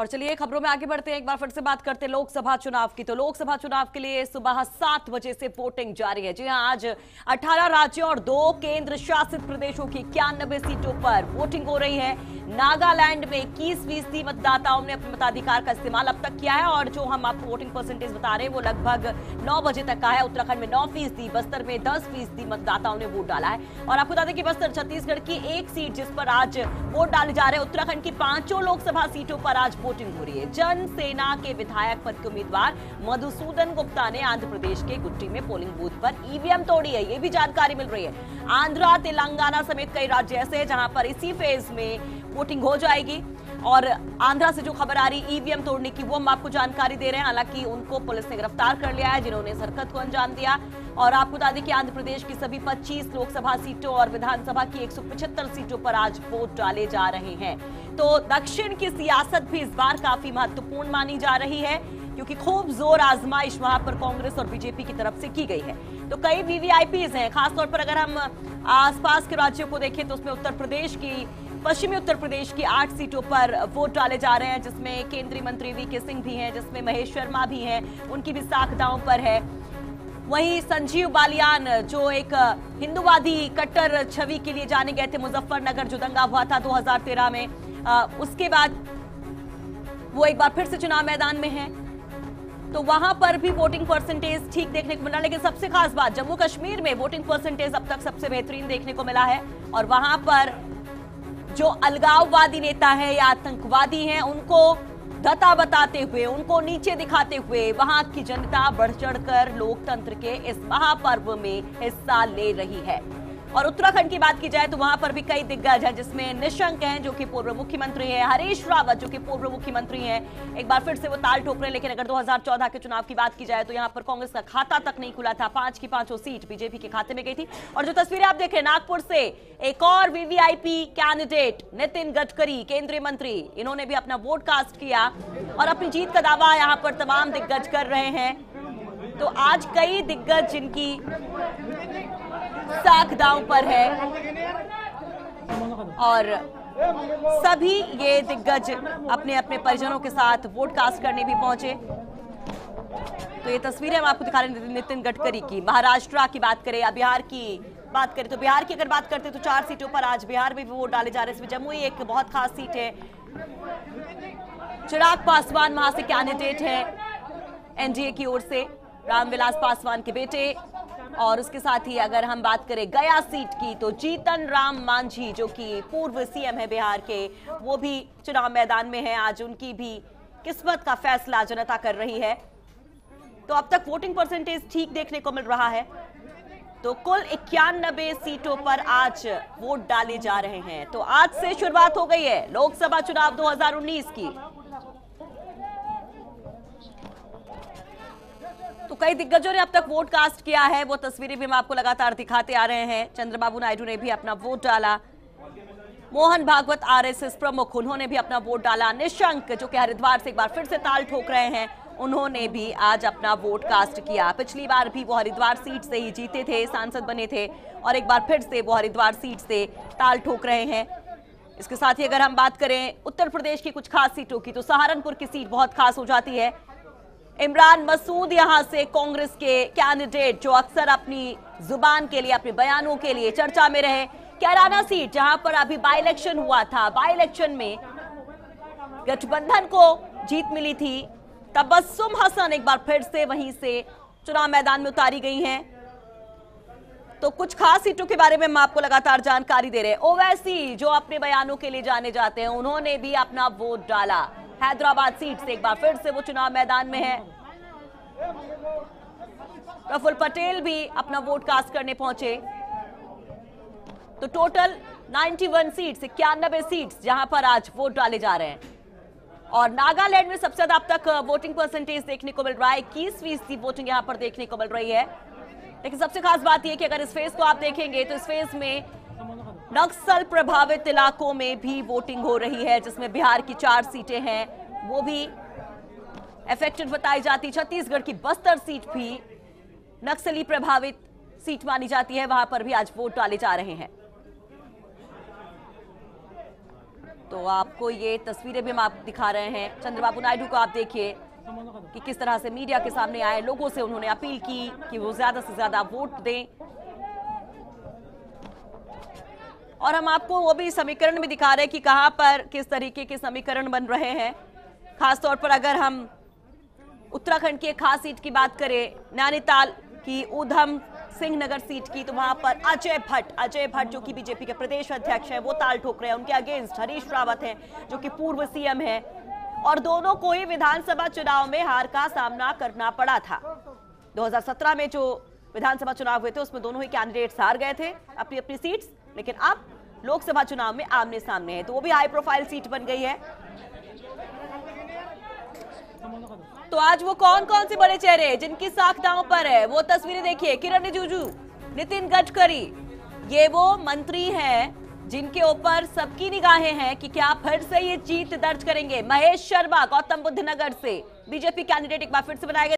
और चलिए खबरों में आगे बढ़ते हैं। एक बार फिर से बात करते हैं लोकसभा चुनाव की। तो लोकसभा चुनाव के लिए सुबह 7 बजे से वोटिंग जारी है। जी हां, आज 18 राज्यों और 2 केंद्र शासित प्रदेशों की 91 सीटों पर वोटिंग हो रही है। नागालैंड में 21% मतदाताओं ने अपने मताधिकार का इस्तेमाल अब तक किया है और जो हम आपको वोटिंग परसेंटेज बता रहे हैं वो लगभग 9 बजे तक का है। उत्तराखंड में 9%, बस्तर में 10% मतदाताओं ने वोट डाला है। और आपको बता दें कि बस्तर छत्तीसगढ़ की एक सीट जिस पर आज वोट डाले जा रहे हैं। उत्तराखंड की 5 लोकसभा सीटों पर आज वोटिंग हो रही है। जन सेना के विधायक पद के उम्मीदवार मधुसूदन गुप्ता ने आंध्र प्रदेश के गुट्टी में पोलिंग बूथ पर ईवीएम तोड़ी है, ये भी जानकारी मिल रही है। आंध्रा, तेलंगाना समेत कई राज्य ऐसे हैं जहां पर इसी फेज में वोटिंग हो जाएगी। और आंध्रा से जो खबर आ रही ईवीएम तोड़ने की, वो हम आपको जानकारी दे रहे हैं। हालांकि उनको पुलिस ने गिरफ्तार कर लिया है जिन्होंने इस हरकत को अंजाम दिया। और आपको बता दें कि आंध्र प्रदेश की सभी 25 लोकसभा सीटों और विधानसभा की 175 सीटों पर आज वोट डाले जा रहे हैं। तो दक्षिण की सियासत भी इस बार काफी महत्वपूर्ण मानी जा रही है क्योंकि खूब जोर आजमाइश वहां पर कांग्रेस और बीजेपी की तरफ से की गई है। तो कई वीवीआईपीज हैं, खासतौर पर अगर हम आसपास के राज्यों को देखें तो उसमें उत्तर प्रदेश की, पश्चिमी उत्तर प्रदेश की 8 सीटों पर वोट डाले जा रहे हैं, जिसमें केंद्रीय मंत्री वीके सिंह भी हैं, जिसमें महेश शर्मा भी हैं, उनकी भी साख दांव पर है। वहीं संजीव बालियान जो एक हिंदूवादी कट्टर छवि के लिए जाने गए थे मुजफ्फरनगर, जो दंगा हुआ था 2013 में, उसके बाद वो एक बार फिर से चुनाव मैदान में हैं। तो वहां पर भी वोटिंग परसेंटेज ठीक देखने को मिला। लेकिन सबसे खास बात, जम्मू कश्मीर में वोटिंग परसेंटेज अब तक सबसे बेहतरीन देखने को मिला है। और वहां पर जो अलगाववादी नेता है या आतंकवादी हैं, उनको धता बताते हुए, उनको नीचे दिखाते हुए वहां की जनता बढ़ चढ़कर लोकतंत्र के इस महापर्व में हिस्सा ले रही है। और उत्तराखंड की बात की जाए तो वहां पर भी कई दिग्गज हैं, जिसमें निशंक हैं जो कि पूर्व मुख्यमंत्री हैं, हरीश रावत जो कि पूर्व मुख्यमंत्री हैं, एक बार फिर से वो ताल ठोक रहे हैं। लेकिन अगर 2014 के चुनाव की बात की जाए तो यहां पर कांग्रेस का खाता तक नहीं खुला था। 5 की 5 सीट बीजेपी के खाते में गई थी। और जो तस्वीरें आप देख रहे हैं, नागपुर से एक और वीवीआईपी कैंडिडेट नितिन गडकरी, केंद्रीय मंत्री, इन्होंने भी अपना वोट कास्ट किया और अपनी जीत का दावा यहां पर तमाम दिग्गज कर रहे हैं। तो आज कई दिग्गज जिनकी साख दांव पर है और सभी ये दिग्गज अपने अपने परिजनों के साथ वोट कास्ट करने भी पहुंचे। तो ये तस्वीरें हम आपको दिखा रहे हैं नितिन गडकरी की। महाराष्ट्र की बात करें या बिहार की बात करें तो बिहार की अगर बात करते हैं तो 4 सीटों पर आज बिहार में भी वोट डाले जा रहे हैं। इसमें जमुई एक बहुत खास सीट है। चिराग पासवान वहां से कैंडिडेट है एनडीए की ओर से, रामविलास पासवान के बेटे। और उसके साथ ही अगर हम बात करें गया सीट की तो जीतन राम मांझी जो कि पूर्व सीएम है बिहार के, वो भी चुनाव मैदान में है। आज उनकी भी किस्मत का फैसला जनता कर रही है। तो अब तक वोटिंग परसेंटेज ठीक देखने को मिल रहा है। तो कुल 91 सीटों पर आज वोट डाले जा रहे हैं। तो आज से शुरुआत हो गई है लोकसभा चुनाव 2019 की। तो कई दिग्गजों ने अब तक वोट कास्ट किया है, वो तस्वीरें भी हम आपको लगातार दिखाते आ रहे हैं। चंद्रबाबू नायडू ने भी अपना वोट डाला। मोहन भागवत आरएसएस प्रमुख, उन्होंने भी अपना वोट डाला। निशंक जो कि हरिद्वार से एक बार फिर से ताल ठोक रहे हैं, उन्होंने भी आज अपना वोट कास्ट किया। पिछली बार भी वो हरिद्वार सीट से ही जीते थे, सांसद बने थे और एक बार फिर से वो हरिद्वार सीट से ताल ठोक रहे हैं। इसके साथ ही अगर हम बात करें उत्तर प्रदेश की कुछ खास सीटों की तो सहारनपुर की सीट बहुत खास हो जाती है। इमरान मसूद यहां से कांग्रेस के कैंडिडेट जो अक्सर अपनी जुबान के लिए, अपने बयानों के लिए चर्चा में रहे। कैराना सीट जहां पर अभी बाई इलेक्शन हुआ था, बाई इलेक्शन में गठबंधन को जीत मिली थी। तबस्सुम हसन एक बार फिर से वहीं से चुनाव मैदान में उतारी गई हैं। तो कुछ खास सीटों के बारे में हम आपको लगातार जानकारी दे रहे हैं। ओवैसी जो अपने बयानों के लिए जाने जाते हैं, उन्होंने भी अपना वोट डाला। हैदराबाद सीट से एक बार फिर से वो चुनाव मैदान में है। प्रफुल्ल पटेल भी अपना वोट कास्ट करने पहुंचे। तो टोटल 91 सीट्स, 91 सीट्स जहां पर आज वोट डाले जा रहे हैं। और नागालैंड में सबसे ज्यादा अब तक वोटिंग परसेंटेज देखने को मिल रहा है। 21% वोटिंग यहां पर देखने को मिल रही है। लेकिन सबसे खास बात यह कि अगर इस फेज को आप देखेंगे तो इस फेज में नक्सल प्रभावित इलाकों में भी वोटिंग हो रही है, जिसमें बिहार की 4 सीटें हैं वो भी अफेक्टेड बताई जाती। छत्तीसगढ़ की बस्तर सीट भी नक्सली प्रभावित सीट मानी जाती है, वहां पर भी आज वोट डाले जा रहे हैं। तो आपको ये तस्वीरें भी हम आप दिखा रहे हैं। चंद्रबाबू नायडू को आप देखिए कि किस तरह से मीडिया के सामने आए, लोगों से उन्होंने अपील की कि वो ज्यादा से ज्यादा वोट दें। और हम आपको वो भी समीकरण भी दिखा रहे हैं कि कहां पर किस तरीके के समीकरण बन रहे हैं। खासतौर पर अगर हम उत्तराखंड की एक खास सीट की बात करें, नैनीताल की ऊधम सिंह नगर सीट की, तो वहां पर अजय भट्ट जो कि बीजेपी के प्रदेश अध्यक्ष हैं, वो ताल ठोक रहे हैं। उनके अगेंस्ट हरीश रावत हैं जो कि पूर्व सीएम है, और दोनों को ही विधानसभा चुनाव में हार का सामना करना पड़ा था। 2017 में जो विधानसभा चुनाव हुए थे उसमें दोनों ही कैंडिडेट्स हार गए थे अपनी अपनी सीट्स, लेकिन अब लोकसभा चुनाव में आमने सामने है, तो वो भी हाई प्रोफाइल सीट बन गई है। तो आज वो कौन कौन से बड़े चेहरे जिनकी साख दांव पर है, वो तस्वीरें देखिए। किरण रिजिजू, नितिन गडकरी, ये वो मंत्री हैं जिनके ऊपर सबकी निगाहें हैं कि क्या फिर से ये जीत दर्ज करेंगे। महेश शर्मा गौतम बुद्ध नगर से बीजेपी कैंडिडेट एक बार फिर से बनाए गए।